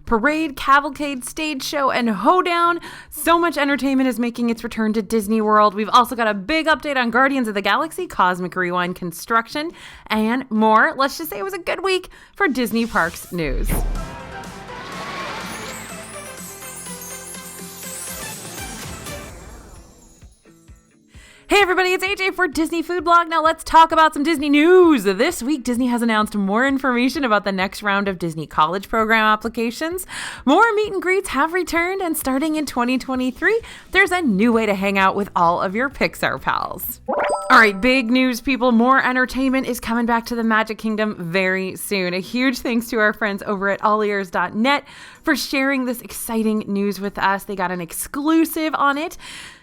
parade, cavalcade, stage show, and hoedown. So much entertainment is making its return to Disney World. We've also got a big update on Guardians of the Galaxy, Cosmic Rewind construction, and more. Let's just say it was a good week for Disney Parks news. Hey everybody, it's AJ for Disney Food Blog. Now let's talk about some Disney news. This week, Disney has announced more information about the next round of Disney College Program applications. More meet and greets have returned, and starting in 2023, there's a new way to hang out with all of your Pixar pals. All right, big news, people. More entertainment is coming back to the Magic Kingdom very soon. A huge thanks to our friends over at allears.net for sharing this exciting news with us. They got an exclusive on it.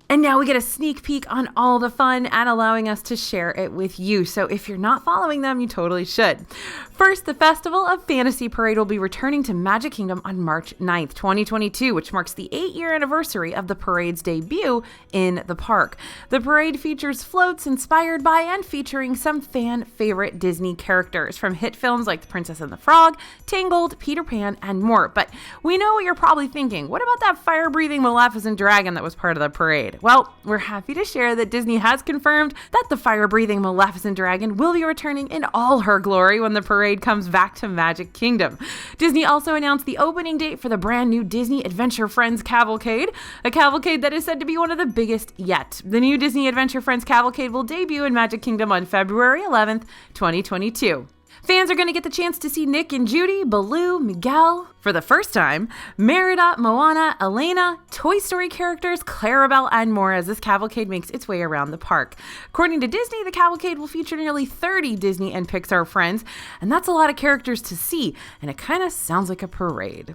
And now we get a sneak peek on all the fun and allowing us to share it with you. So if you're not following them, you totally should. First, the Festival of Fantasy Parade will be returning to Magic Kingdom on March 9th, 2022, which marks the 8-year anniversary of the parade's debut in the park. The parade features floats inspired by and featuring some fan favorite Disney characters from hit films like The Princess and the Frog, Tangled, Peter Pan, and more. But we know what you're probably thinking. What about that fire-breathing Maleficent dragon that was part of the parade? Well, we're happy to share that Disney has confirmed that the fire-breathing Maleficent dragon will be returning in all her glory when the parade comes back to Magic Kingdom. Disney also announced the opening date for the brand new Disney Adventure Friends Cavalcade, a cavalcade that is said to be one of the biggest yet. The new Disney Adventure Friends Cavalcade will debut in Magic Kingdom on February 11th, 2022. Fans are going to get the chance to see Nick and Judy, Baloo, Miguel for the first time, Merida, Moana, Elena, Toy Story characters, Clarabelle, and more as this cavalcade makes its way around the park. According to Disney, the cavalcade will feature nearly 30 Disney and Pixar friends, and that's a lot of characters to see, and it kind of sounds like a parade.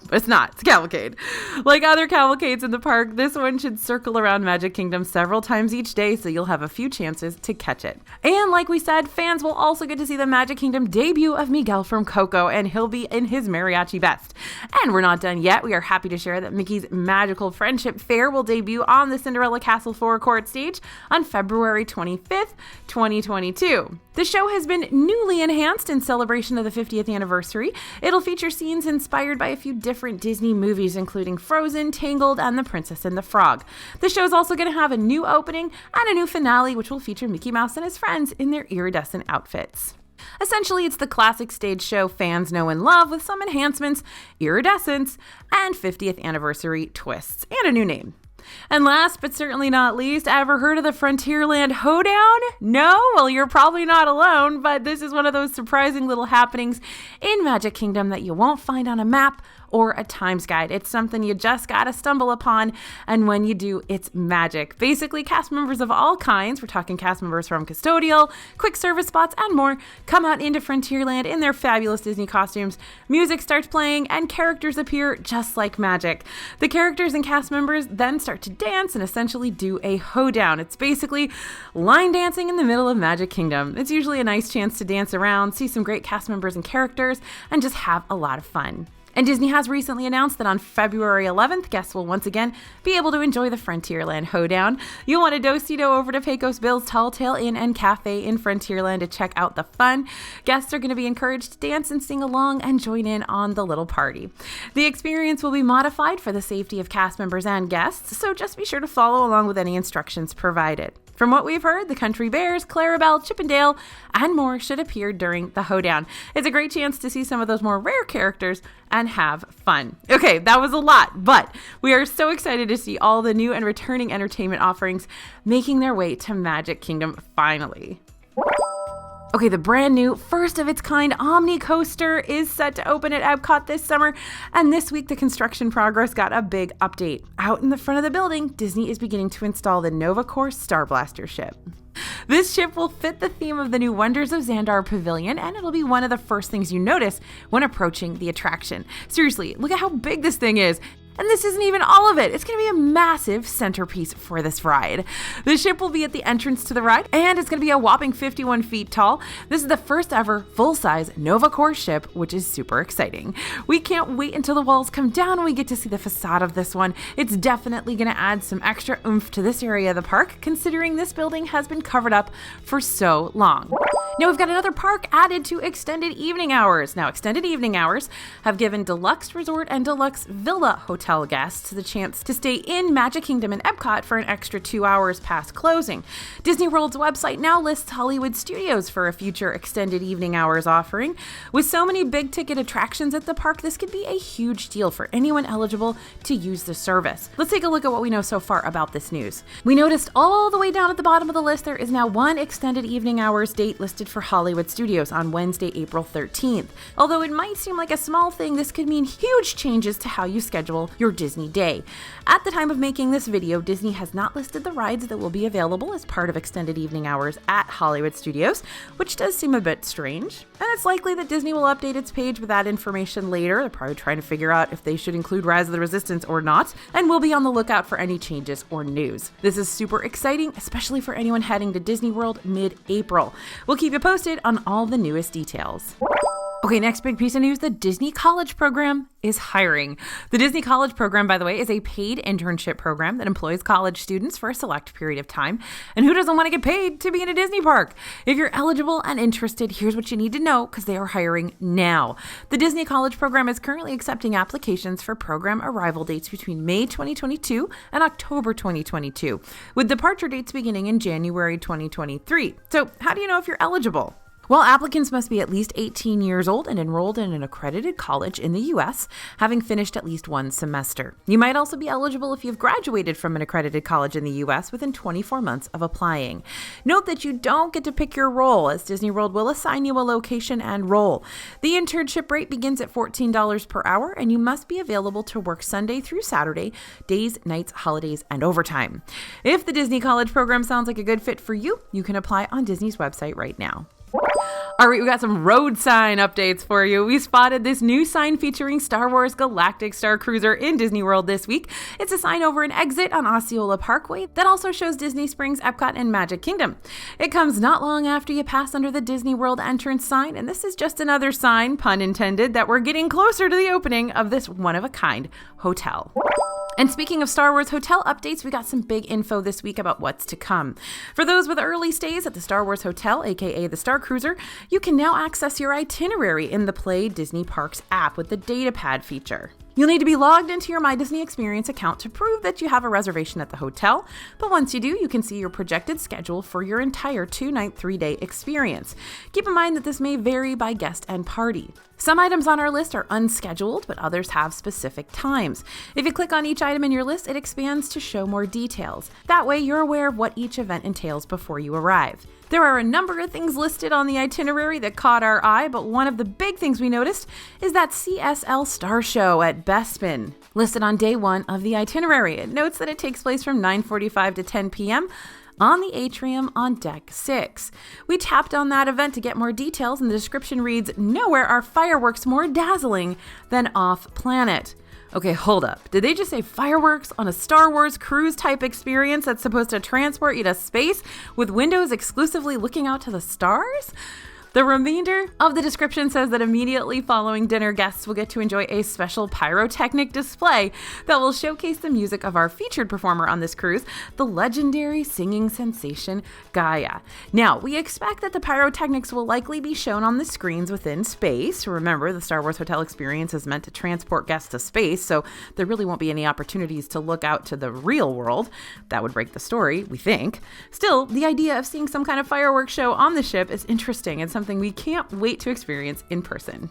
But it's not. It's a cavalcade. Like other cavalcades in the park, this one should circle around Magic Kingdom several times each day, so you'll have a few chances to catch it. And like we said, fans will also get to see the Magic Kingdom debut of Miguel from Coco, and he'll be in his mariachi best. And we're not done yet. We are happy to share that Mickey's Magical Friendship Fair will debut on the Cinderella Castle forecourt stage on February 25th, 2022. The show has been newly enhanced in celebration of the 50th anniversary. It'll feature scenes inspired by a few different Disney movies, including Frozen, Tangled, and The Princess and the Frog. The show's also going to have a new opening and a new finale, which will feature Mickey Mouse and his friends in their iridescent outfits. Essentially, it's the classic stage show fans know and love with some enhancements, iridescence, and 50th anniversary twists, and a new name. And last but certainly not least, ever heard of the Frontierland hoedown? No? Well, you're probably not alone, but this is one of those surprising little happenings in Magic Kingdom that you won't find on a map or a times guide. It's something you just gotta stumble upon, and when you do, it's magic. Basically, cast members of all kinds, we're talking cast members from custodial, quick service spots, and more, come out into Frontierland in their fabulous Disney costumes. Music starts playing, and characters appear just like magic. The characters and cast members then start to dance and essentially do a hoedown. It's basically line dancing in the middle of Magic Kingdom. It's usually a nice chance to dance around, see some great cast members and characters, and just have a lot of fun. And Disney has recently announced that on February 11th, guests will once again be able to enjoy the Frontierland hoedown. You'll want to do over to Pecos Bill's Tall Tale Inn and Cafe in Frontierland to check out the fun. Guests are going to be encouraged to dance and sing along and join in on the little party. The experience will be modified for the safety of cast members and guests, so just be sure to follow along with any instructions provided. From what we've heard, the Country Bears, Clarabelle, Chip and Dale, and more should appear during the hoedown. It's a great chance to see some of those more rare characters and have fun. Okay, that was a lot, but we are so excited to see all the new and returning entertainment offerings making their way to Magic Kingdom finally. Okay, the brand new, first of its kind Omni Coaster is set to open at Epcot this summer, and this week the construction progress got a big update. Out in the front of the building, Disney is beginning to install the Nova Corps Star Blaster ship. This ship will fit the theme of the new Wonders of Xandar Pavilion, and it'll be one of the first things you notice when approaching the attraction. Seriously, look at how big this thing is. And this isn't even all of it. It's going to be a massive centerpiece for this ride. The ship will be at the entrance to the ride, and it's going to be a whopping 51 feet tall. This is the first ever full-size Nova Core ship, which is super exciting. We can't wait until the walls come down and we get to see the facade of this one. It's definitely going to add some extra oomph to this area of the park, considering this building has been covered up for so long. Now we've got another park added to extended evening hours. Now, extended evening hours have given deluxe resort and deluxe villa hotel guests the chance to stay in Magic Kingdom and Epcot for an extra 2 hours past closing. Disney World's website now lists Hollywood Studios for a future extended evening hours offering. With so many big ticket attractions at the park, this could be a huge deal for anyone eligible to use the service. Let's take a look at what we know so far about this news. We noticed all the way down at the bottom of the list, there is now one extended evening hours date listed for Hollywood Studios on Wednesday, April 13th. Although it might seem like a small thing, this could mean huge changes to how you schedule your Disney day. At the time of making this video, Disney has not listed the rides that will be available as part of extended evening hours at Hollywood Studios, which does seem a bit strange. And it's likely that Disney will update its page with that information later. They're probably trying to figure out if they should include Rise of the Resistance or not, and we'll be on the lookout for any changes or news. This is super exciting, especially for anyone heading to Disney World mid-April. We'll keep you posted on all the newest details. Okay, next big piece of news, the Disney College Program is hiring. The Disney College Program, by the way, is a paid internship program that employs college students for a select period of time. And who doesn't want to get paid to be in a Disney park? If you're eligible and interested, here's what you need to know because they are hiring now. The Disney College Program is currently accepting applications for program arrival dates between May 2022 and October 2022, with departure dates beginning in January 2023. So how do you know if you're eligible? Well, applicants must be at least 18 years old and enrolled in an accredited college in the U.S., having finished at least one semester. You might also be eligible if you've graduated from an accredited college in the U.S. within 24 months of applying. Note that you don't get to pick your role, as Disney World will assign you a location and role. The internship rate begins at $14 per hour, and you must be available to work Sunday through Saturday, days, nights, holidays, and overtime. If the Disney College Program sounds like a good fit for you, you can apply on Disney's website right now. All right, we got some road sign updates for you. We spotted this new sign featuring Star Wars Galactic Star Cruiser in Disney World this week. It's a sign over an exit on Osceola Parkway that also shows Disney Springs, Epcot, and Magic Kingdom. It comes not long after you pass under the Disney World entrance sign, and this is just another sign, pun intended, that we're getting closer to the opening of this one-of-a-kind hotel. And speaking of Star Wars hotel updates, we got some big info this week about what's to come. For those with early stays at the Star Wars Hotel, aka the Star Cruiser, you can now access your itinerary in the Play Disney Parks app with the Data Pad feature. You'll need to be logged into your My Disney Experience account to prove that you have a reservation at the hotel, but once you do, you can see your projected schedule for your entire 2-night, 3-day experience. Keep in mind that this may vary by guest and party. Some items on our list are unscheduled, but others have specific times. If you click on each item in your list, it expands to show more details. That way, you're aware of what each event entails before you arrive. There are a number of things listed on the itinerary that caught our eye, but one of the big things we noticed is that CSL Star Show at Bespin, listed on day 1 of the itinerary. It notes that it takes place from 9:45 to 10 p.m. on the atrium on Deck 6. We tapped on that event to get more details, and the description reads, "Nowhere are fireworks more dazzling than off-planet." Okay, hold up. Did they just say fireworks on a Star Wars cruise type experience that's supposed to transport you to space with windows exclusively looking out to the stars? The remainder of the description says that immediately following dinner, guests will get to enjoy a special pyrotechnic display that will showcase the music of our featured performer on this cruise, the legendary singing sensation Gaia. Now, we expect that the pyrotechnics will likely be shown on the screens within space. Remember, the Star Wars Hotel experience is meant to transport guests to space, so there really won't be any opportunities to look out to the real world. That would break the story, we think. Still, the idea of seeing some kind of fireworks show on the ship is interesting and something we can't wait to experience in person.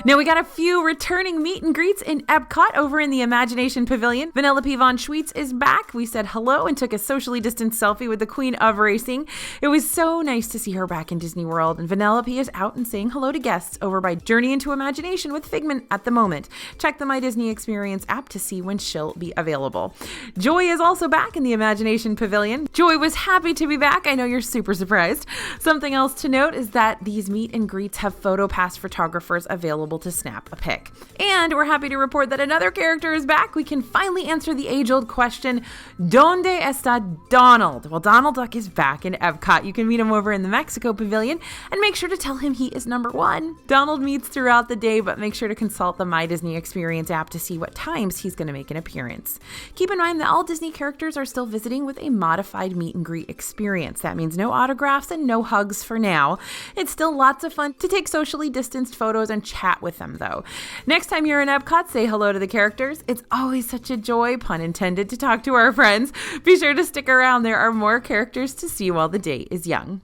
Now we got a few returning meet and greets in Epcot over in the Imagination Pavilion. Vanellope von Schweetz is back. We said hello and took a socially distanced selfie with the Queen of Racing. It was so nice to see her back in Disney World, and Vanellope is out and saying hello to guests over by Journey into Imagination with Figment at the moment. Check the My Disney Experience app to see when she'll be available. Joy is also back in the Imagination Pavilion. Joy was happy to be back. I know you're super surprised. Something else to note is that these meet and greets have PhotoPass photographers available available to snap a pic. And we're happy to report that another character is back. We can finally answer the age-old question, ¿Dónde está Donald? Well, Donald Duck is back in Epcot. You can meet him over in the Mexico Pavilion, and make sure to tell him he is number one. Donald meets throughout the day, but make sure to consult the My Disney Experience app to see what times he's going to make an appearance. Keep in mind that all Disney characters are still visiting with a modified meet and greet experience. That means no autographs and no hugs for now. It's still lots of fun to take socially distanced photos and chat with them, though. Next time you're in Epcot, say hello to the characters. It's always such a joy, pun intended, to talk to our friends. Be sure to stick around. There are more characters to see while the day is young.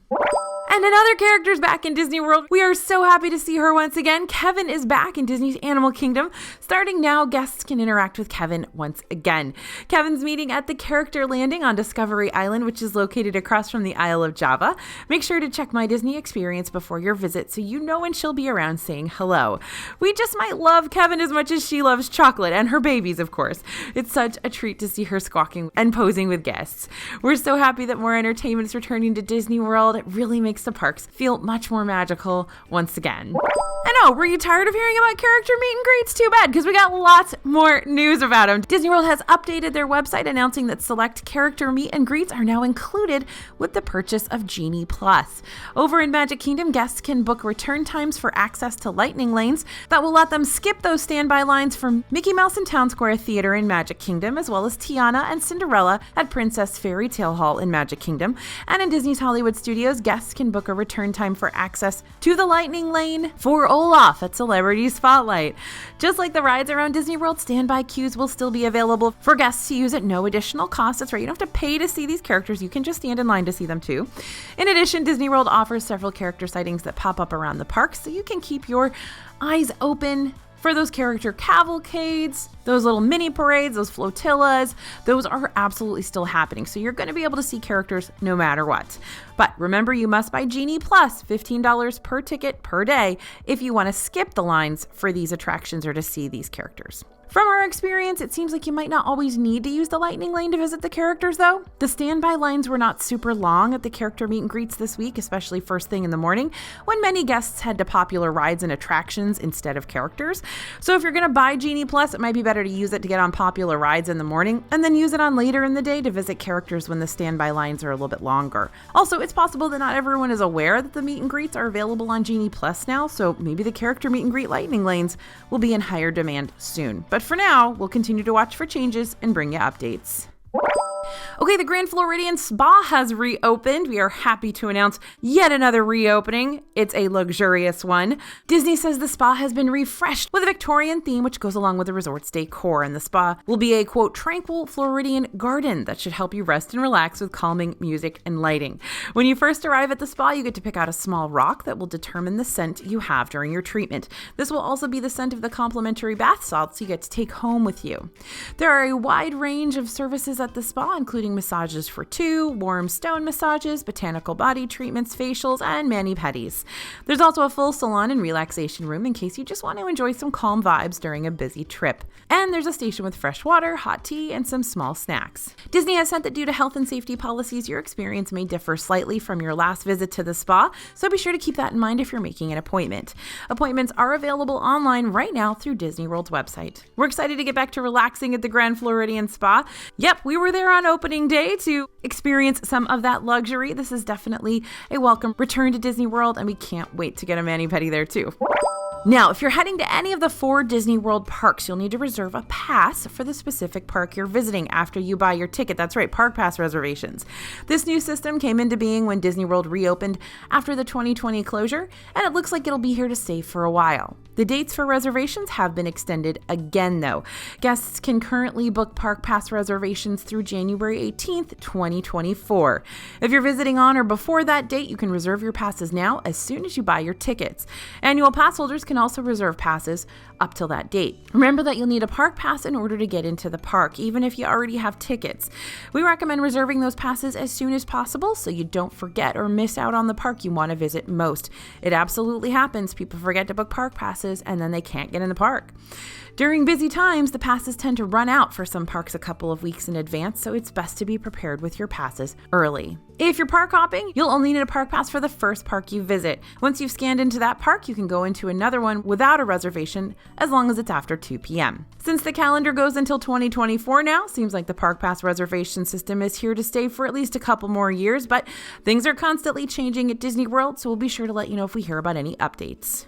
And another character's back in Disney World. We are so happy to see her once again. Kevin is back in Disney's Animal Kingdom. Starting now, guests can interact with Kevin once again. Kevin's meeting at the Character Landing on Discovery Island, which is located across from the Isle of Java. Make sure to check My Disney Experience before your visit so you know when she'll be around saying hello. We just might love Kevin as much as she loves chocolate and her babies, of course. It's such a treat to see her squawking and posing with guests. We're so happy that more entertainment is returning to Disney World. It really makes the parks feel much more magical once again. I know, were you tired of hearing about character meet and greets? Too bad, because we got lots more news about them. Disney World has updated their website announcing that select character meet and greets are now included with the purchase of Genie Plus. Over in Magic Kingdom, guests can book return times for access to lightning lanes that will let them skip those standby lines from Mickey Mouse and Town Square Theater in Magic Kingdom, as well as Tiana and Cinderella at Princess Fairy Tale Hall in Magic Kingdom. And in Disney's Hollywood Studios, guests can book a return time for access to the lightning lane for Olaf at Celebrity Spotlight. Just like the rides around Disney World, standby queues will still be available for guests to use at no additional cost. That's right, you don't have to pay to see these characters. You can just stand in line to see them too. In addition, Disney World offers several character sightings that pop up around the park, so you can keep your eyes open for those character cavalcades, those little mini parades, those flotillas. Those are absolutely still happening. So you're going to be able to see characters no matter what. But remember, you must buy Genie Plus, $15 per ticket per day, if you want to skip the lines for these attractions or to see these characters. From our experience, it seems like you might not always need to use the lightning lane to visit the characters, though. The standby lines were not super long at the character meet and greets this week, especially first thing in the morning, when many guests head to popular rides and attractions instead of characters. So if you're going to buy Genie Plus, it might be better to use it to get on popular rides in the morning, and then use it on later in the day to visit characters when the standby lines are a little bit longer. Also, it's possible that not everyone is aware that the meet and greets are available on Genie Plus now, so maybe the character meet and greet lightning lanes will be in higher demand soon. But for now, we'll continue to watch for changes and bring you updates. Okay, the Grand Floridian Spa has reopened. We are happy to announce yet another reopening. It's a luxurious one. Disney says the spa has been refreshed with a Victorian theme, which goes along with the resort's decor. And the spa will be a, quote, tranquil Floridian garden that should help you rest and relax with calming music and lighting. When you first arrive at the spa, you get to pick out a small rock that will determine the scent you have during your treatment. This will also be the scent of the complimentary bath salts you get to take home with you. There are a wide range of services at the spa, including massages for two, warm stone massages, botanical body treatments, facials, and mani-pedis. There's also a full salon and relaxation room in case you just want to enjoy some calm vibes during a busy trip. And there's a station with fresh water, hot tea, and some small snacks. Disney has said that due to health and safety policies, your experience may differ slightly from your last visit to the spa, so be sure to keep that in mind if you're making an appointment. Appointments are available online right now through Disney World's website. We're excited to get back to relaxing at the Grand Floridian Spa. Yep, we were there on opening day to experience some of that luxury. This is definitely a welcome return to Disney World, and we can't wait to get a mani-pedi there too. Now, if you're heading to any of the 4 Disney World parks, you'll need to reserve a pass for the specific park you're visiting after you buy your ticket. That's right, park pass reservations. This new system came into being when Disney World reopened after the 2020 closure, and it looks like it'll be here to stay for a while. The dates for reservations have been extended again, though. Guests can currently book park pass reservations through January 18th, 2024. If you're visiting on or before that date, you can reserve your passes now as soon as you buy your tickets. Annual pass holders can also reserve passes up till that date. Remember that you'll need a park pass in order to get into the park, even if you already have tickets. We recommend reserving those passes as soon as possible so you don't forget or miss out on the park you want to visit most. It absolutely happens. People forget to book park passes and then they can't get in the park. During busy times, the passes tend to run out for some parks a couple of weeks in advance, so it's best to be prepared with your passes early. If you're park hopping, you'll only need a park pass for the first park you visit. Once you've scanned into that park, you can go into another one without a reservation as long as it's after 2 p.m. Since the calendar goes until 2024 now, seems like the park pass reservation system is here to stay for at least a couple more years, but things are constantly changing at Disney World, so we'll be sure to let you know if we hear about any updates.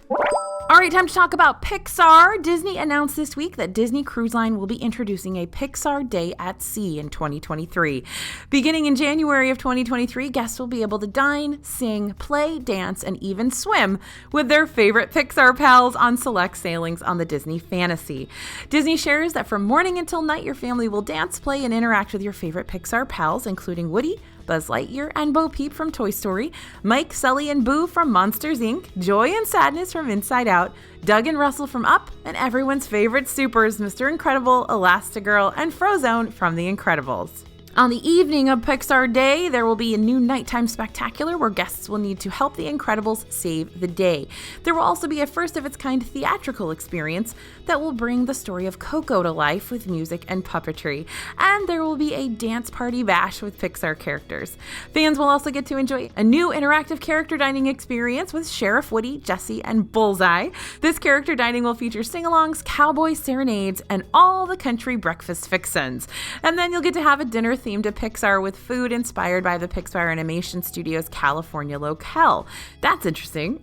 All right, time to talk about Pixar. Disney announced this week that Disney Cruise Line will be introducing a Pixar Day at Sea in 2023. Beginning in January of 2023, guests will be able to dine, sing, play, dance, and even swim with their favorite Pixar pals on select sailings on the Disney Fantasy. Disney shares that from morning until night, your family will dance, play, and interact with your favorite Pixar pals, including Woody, Buzz Lightyear and Bo Peep from Toy Story, Mike, Sully, and Boo from Monsters, Inc., Joy and Sadness from Inside Out, Doug and Russell from Up, and everyone's favorite supers, Mr. Incredible, Elastigirl, and Frozone from The Incredibles. On the evening of Pixar Day, there will be a new nighttime spectacular where guests will need to help the Incredibles save the day. There will also be a first-of-its-kind theatrical experience that will bring the story of Coco to life with music and puppetry. And there will be a dance party bash with Pixar characters. Fans will also get to enjoy a new interactive character dining experience with Sheriff Woody, Jessie, and Bullseye. This character dining will feature sing-alongs, cowboy serenades, and all the country breakfast fixins. And then you'll get to have a dinner themed to Pixar with food inspired by the Pixar Animation Studios California locale. That's interesting.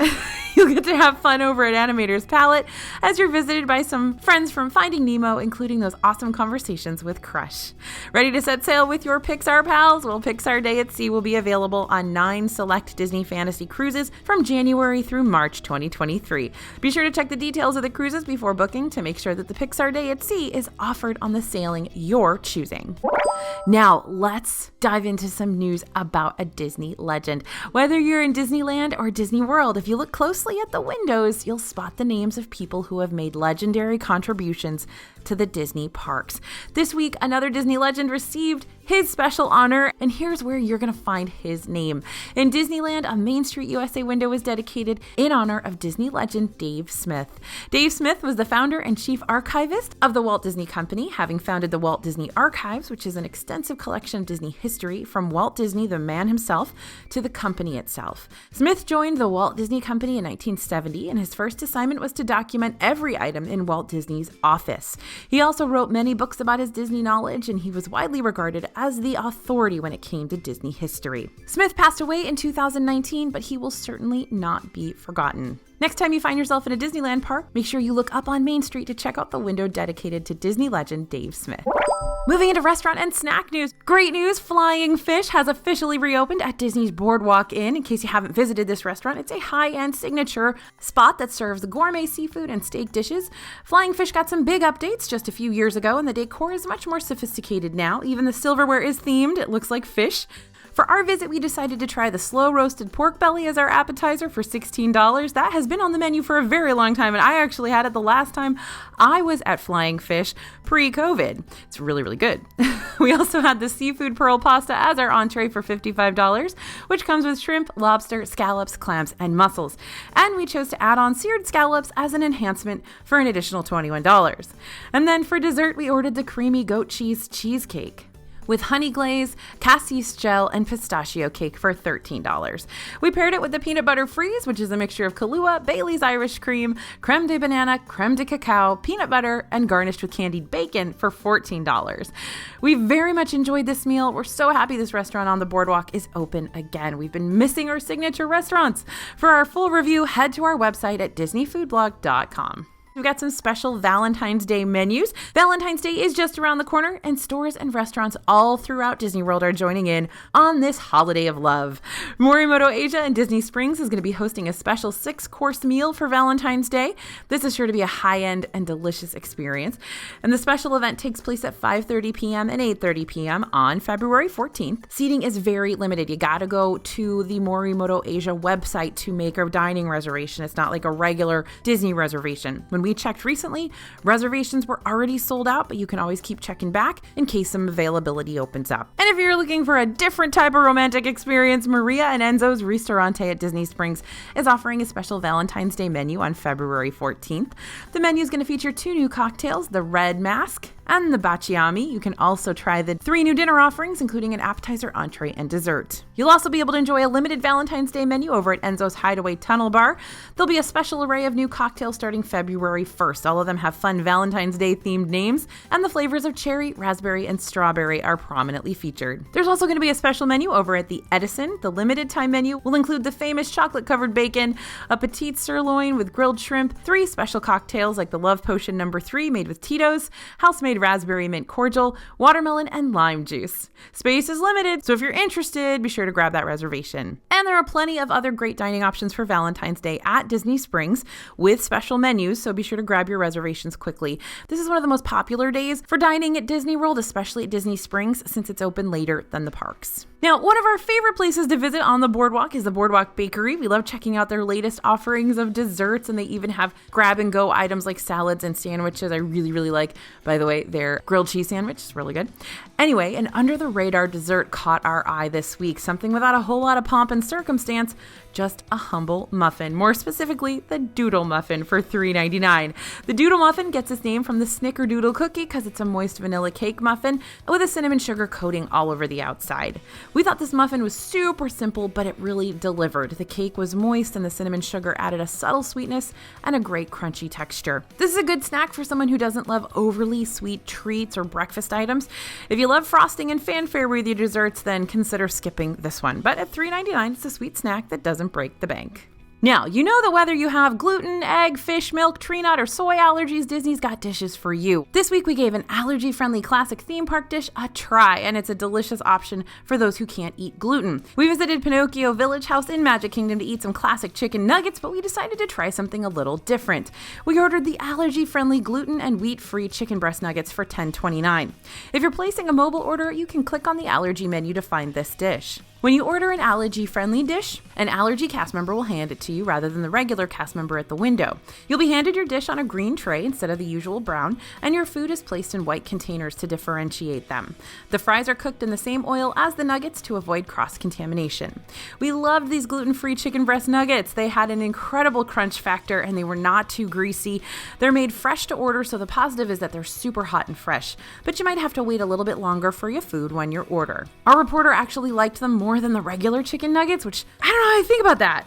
You'll get to have fun over at Animator's Palette as you're visited by some friends from Finding Nemo, including those awesome conversations with Crush. Ready to set sail with your Pixar pals? Well, Pixar Day at Sea will be available on 9 select Disney Fantasy cruises from January through March 2023. Be sure to check the details of the cruises before booking to make sure that the Pixar Day at Sea is offered on the sailing you're choosing. Now, let's dive into some news about a Disney legend. Whether you're in Disneyland or Disney World, if you look closely at the windows, you'll spot the names of people who have made legendary contributions to the Disney parks. This week, another Disney legend received his special honor, and here's where you're going to find his name. In Disneyland, a Main Street USA window was dedicated in honor of Disney legend Dave Smith. Dave Smith was the founder and chief archivist of the Walt Disney Company, having founded the Walt Disney Archives, which is an extensive collection of Disney history from Walt Disney, the man himself, to the company itself. Smith joined the Walt Disney Company in 1970, and his first assignment was to document every item in Walt Disney's office. He also wrote many books about his Disney knowledge, and he was widely regarded as the authority when it came to Disney history. Smith passed away in 2019, but he will certainly not be forgotten. Next time you find yourself in a Disneyland park, make sure you look up on Main Street to check out the window dedicated to Disney legend Dave Smith. Moving into restaurant and snack news. Great news, Flying Fish has officially reopened at Disney's Boardwalk Inn. In case you haven't visited this restaurant, it's a high-end signature spot that serves gourmet seafood and steak dishes. Flying Fish got some big updates just a few years ago, and the decor is much more sophisticated now. Even the silverware is themed. It looks like fish. For our visit, we decided to try the slow-roasted pork belly as our appetizer for $16. That has been on the menu for a very long time, and I actually had it the last time I was at Flying Fish pre-COVID. It's really, really good. We also had the seafood pearl pasta as our entree for $55, which comes with shrimp, lobster, scallops, clams, and mussels. And we chose to add on seared scallops as an enhancement for an additional $21. And then for dessert, we ordered the creamy goat cheese cheesecake with honey glaze, cassis gel, and pistachio cake for $13. We paired it with the peanut butter freeze, which is a mixture of Kahlua, Bailey's Irish cream, creme de banana, creme de cacao, peanut butter, and garnished with candied bacon for $14. We very much enjoyed this meal. We're so happy this restaurant on the boardwalk is open again. We've been missing our signature restaurants. For our full review, head to our website at disneyfoodblog.com. We've got some special Valentine's Day menus. Valentine's Day is just around the corner, and stores and restaurants all throughout Disney World are joining in on this holiday of love. Morimoto Asia in Disney Springs is going to be hosting a special 6-course meal for Valentine's Day. This is sure to be a high-end and delicious experience. And the special event takes place at 5:30 p.m. and 8:30 p.m. on February 14th. Seating is very limited. You got to go to the Morimoto Asia website to make a dining reservation. It's not like a regular Disney reservation. When we checked recently, reservations were already sold out, but you can always keep checking back in case some availability opens up. And if you're looking for a different type of romantic experience, Maria and Enzo's Ristorante at Disney Springs is offering a special Valentine's Day menu on February 14th. The menu is going to feature 2 new cocktails, the Red Mask and the Baciami. You can also try the 3 new dinner offerings, including an appetizer, entree, and dessert. You'll also be able to enjoy a limited Valentine's Day menu over at Enzo's Hideaway Tunnel Bar. There'll be a special array of new cocktails starting February 1st. All of them have fun Valentine's Day themed names, and the flavors of cherry, raspberry, and strawberry are prominently featured. There's also going to be a special menu over at the Edison. The limited time menu will include the famous chocolate-covered bacon, a petite sirloin with grilled shrimp, 3 special cocktails like the Love Potion No. 3 made with Tito's, house-made raspberry mint cordial, watermelon, and lime juice. Space is limited, so if you're interested, be sure to grab that reservation. And there are plenty of other great dining options for Valentine's Day at Disney Springs with special menus, so be sure to grab your reservations quickly. This is one of the most popular days for dining at Disney World, especially at Disney Springs, since it's open later than the parks. Now, one of our favorite places to visit on the boardwalk is the Boardwalk Bakery. We love checking out their latest offerings of desserts, and they even have grab-and-go items like salads and sandwiches. I really like, by the way, their grilled cheese sandwich is really good. Anyway, an under-the-radar dessert caught our eye this week, something without a whole lot of pomp and circumstance, just a humble muffin, more specifically the Doodle Muffin for $3.99. The Doodle Muffin gets its name from the Snickerdoodle cookie because it's a moist vanilla cake muffin with a cinnamon sugar coating all over the outside. We thought this muffin was super simple, but it really delivered. The cake was moist and the cinnamon sugar added a subtle sweetness and a great crunchy texture. This is a good snack for someone who doesn't love overly sweet treats or breakfast items. If you love frosting and fanfare with your desserts, then consider skipping this one. But at $3.99, it's a sweet snack that doesn't break the bank. Now, you know that whether you have gluten, egg, fish, milk, tree nut, or soy allergies, Disney's got dishes for you. This week we gave an allergy-friendly classic theme park dish a try, and it's a delicious option for those who can't eat gluten. We visited Pinocchio Village House in Magic Kingdom to eat some classic chicken nuggets, but we decided to try something a little different. We ordered the allergy-friendly gluten and wheat-free chicken breast nuggets for $10.29. If you're placing a mobile order, you can click on the allergy menu to find this dish. When you order an allergy-friendly dish, an allergy cast member will hand it to you rather than the regular cast member at the window. You'll be handed your dish on a green tray instead of the usual brown, and your food is placed in white containers to differentiate them. The fries are cooked in the same oil as the nuggets to avoid cross-contamination. We loved these gluten-free chicken breast nuggets. They had an incredible crunch factor, and they were not too greasy. They're made fresh to order, so the positive is that they're super hot and fresh, but you might have to wait a little bit longer for your food when you order. Our reporter actually liked them more than the regular chicken nuggets, which I don't know how I think about that.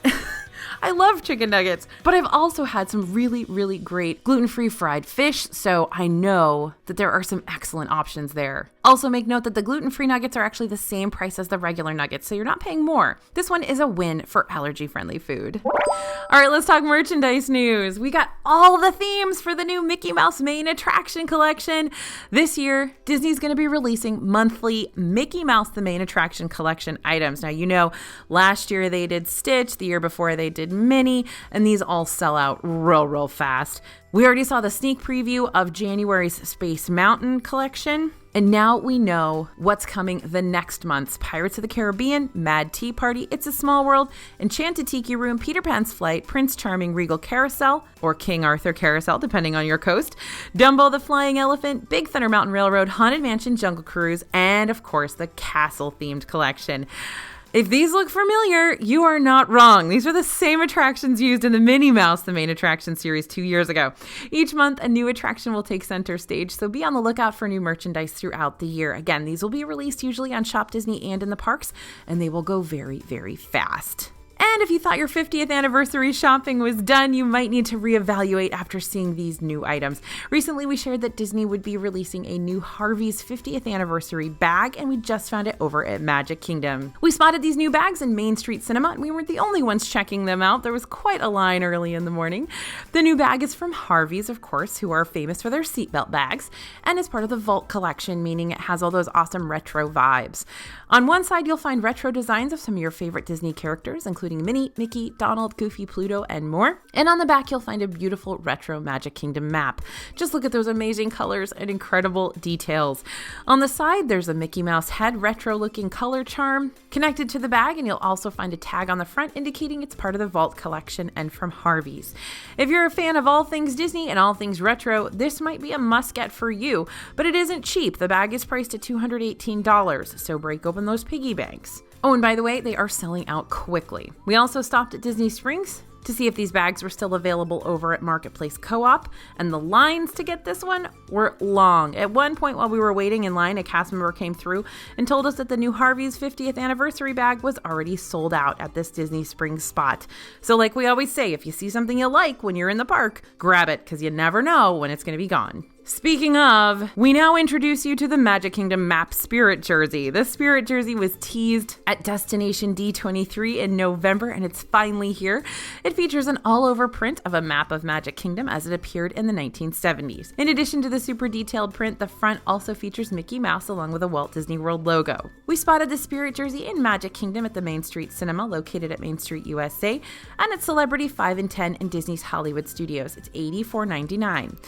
I love chicken nuggets, but I've also had some really great gluten-free fried fish, so I know that there are some excellent options there. Also make note that the gluten-free nuggets are actually the same price as the regular nuggets, so you're not paying more. This one is a win for allergy-friendly food. All right, let's talk merchandise news. We got all the themes for the new Mickey Mouse main attraction collection. This year, Disney's going to be releasing monthly Mickey Mouse the main attraction collection items. Now, you know, last year they did Stitch, the year before they did Minnie, and these all sell out real fast. We already saw the sneak preview of January's Space Mountain collection, and now we know what's coming the next month's Pirates of the Caribbean, Mad Tea Party, It's a Small World, Enchanted Tiki Room, Peter Pan's Flight, Prince Charming Regal Carousel, or King Arthur Carousel, depending on your coast, Dumbo the Flying Elephant, Big Thunder Mountain Railroad, Haunted Mansion Jungle Cruise, and of course the castle-themed collection. If these look familiar, you are not wrong. These are the same attractions used in the Minnie Mouse, the main attraction series 2 years ago. Each month, a new attraction will take center stage, so be on the lookout for new merchandise throughout the year. Again, these will be released usually on Shop Disney and in the parks, and they will go very fast. And if you thought your 50th anniversary shopping was done, you might need to reevaluate after seeing these new items. Recently, we shared that Disney would be releasing a new Harvey's 50th anniversary bag, and we just found it over at Magic Kingdom. We spotted these new bags in Main Street Cinema, and we weren't the only ones checking them out. There was quite a line early in the morning. The new bag is from Harvey's, of course, who are famous for their seatbelt bags, and is part of the Vault collection, meaning it has all those awesome retro vibes. On one side, you'll find retro designs of some of your favorite Disney characters, including including Minnie, Mickey, Donald, Goofy, Pluto, and more. And on the back, you'll find a beautiful retro Magic Kingdom map. Just look at those amazing colors and incredible details. On the side, there's a Mickey Mouse head retro-looking color charm connected to the bag, and you'll also find a tag on the front indicating it's part of the Vault collection and from Harvey's. If you're a fan of all things Disney and all things retro, this might be a must-get for you, but it isn't cheap. The bag is priced at $218, so break open those piggy banks. Oh, and by the way, they are selling out quickly. We also stopped at Disney Springs to see if these bags were still available over at Marketplace Co-op, and the lines to get this one were long. At one point while we were waiting in line, a cast member came through and told us that the new Harvey's 50th anniversary bag was already sold out at this Disney Springs spot. So like we always say, if you see something you like when you're in the park, grab it, because you never know when it's going to be gone. Speaking of, we now introduce you to the Magic Kingdom Map Spirit Jersey. The Spirit Jersey was teased at Destination D23 in November, and it's finally here. It features an all-over print of a map of Magic Kingdom as it appeared in the 1970s. In addition to the super detailed print, the front also features Mickey Mouse along with a Walt Disney World logo. We spotted the Spirit Jersey in Magic Kingdom at the Main Street Cinema, located at Main Street USA, and at Celebrity 5 and 10 in Disney's Hollywood Studios. It's $84.99.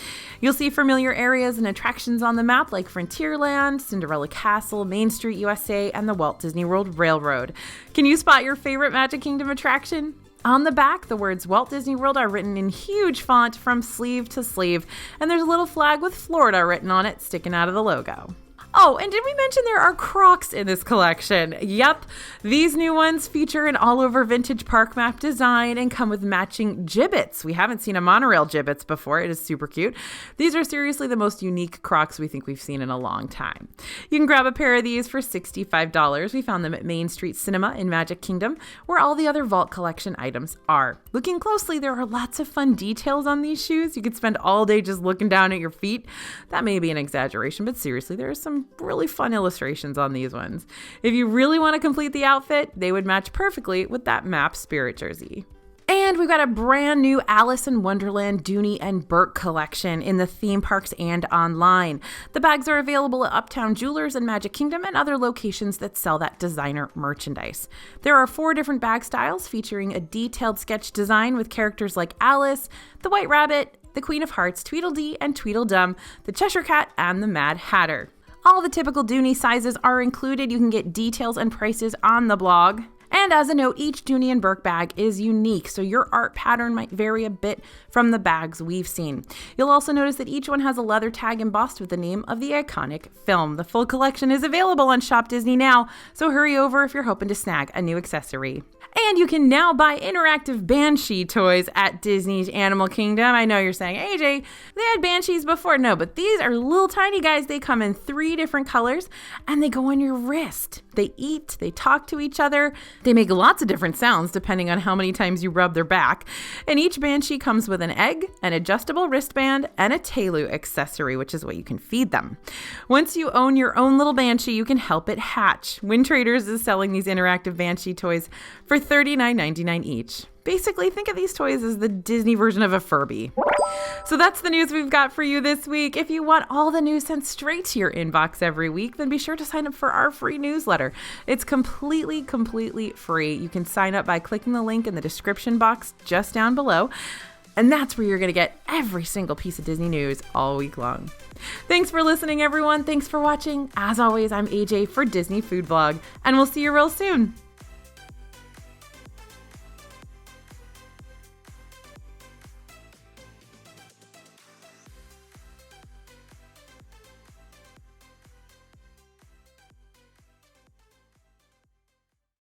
You'll see familiar areas and attractions on the map like Frontierland, Cinderella Castle, Main Street USA, and the Walt Disney World Railroad. Can you spot your favorite Magic Kingdom attraction? On the back, the words Walt Disney World are written in huge font from sleeve to sleeve, and there's a little flag with Florida written on it sticking out of the logo. Oh, and did we mention there are Crocs in this collection? Yep, these new ones feature an all-over vintage park map design and come with matching gibbets. We haven't seen a monorail gibbets before. It is super cute. These are seriously the most unique Crocs we think we've seen in a long time. You can grab a pair of these for $65. We found them at Main Street Cinema in Magic Kingdom, where all the other Vault collection items are. Looking closely, there are lots of fun details on these shoes. You could spend all day just looking down at your feet. That may be an exaggeration, but seriously, there are some really fun illustrations on these ones. If you really want to complete the outfit, they would match perfectly with that Map Spirit Jersey. And we've got a brand new Alice in Wonderland, Dooney, and Bourke collection in the theme parks and online. The bags are available at Uptown Jewelers and Magic Kingdom and other locations that sell that designer merchandise. There are 4 different bag styles featuring a detailed sketch design with characters like Alice, the White Rabbit, the Queen of Hearts, Tweedledee and Tweedledum, the Cheshire Cat, and the Mad Hatter. All the typical Dooney sizes are included. You can get details and prices on the blog. And as a note, each Dooney and Bourke bag is unique, so your art pattern might vary a bit from the bags we've seen. You'll also notice that each one has a leather tag embossed with the name of the iconic film. The full collection is available on Shop Disney now, so hurry over if you're hoping to snag a new accessory. And you can now buy interactive Banshee toys at Disney's Animal Kingdom. I know you're saying, AJ, they had Banshees before. No, but these are little tiny guys. They come in 3 different colors and they go on your wrist. They eat, they talk to each other. They make lots of different sounds depending on how many times you rub their back. And each Banshee comes with an egg, an adjustable wristband, and a Telu accessory, which is what you can feed them. Once you own your own little Banshee, you can help it hatch. Wind Traders is selling these interactive Banshee toys for $39.99 each. Basically, think of these toys as the Disney version of a Furby. So that's the news we've got for you this week. If you want all the news sent straight to your inbox every week, then be sure to sign up for our free newsletter. It's completely free. You can sign up by clicking the link in the description box just down below. And that's where you're going to get every single piece of Disney news all week long. Thanks for listening, everyone. Thanks for watching. As always, I'm AJ for Disney Food Blog, and we'll see you real soon.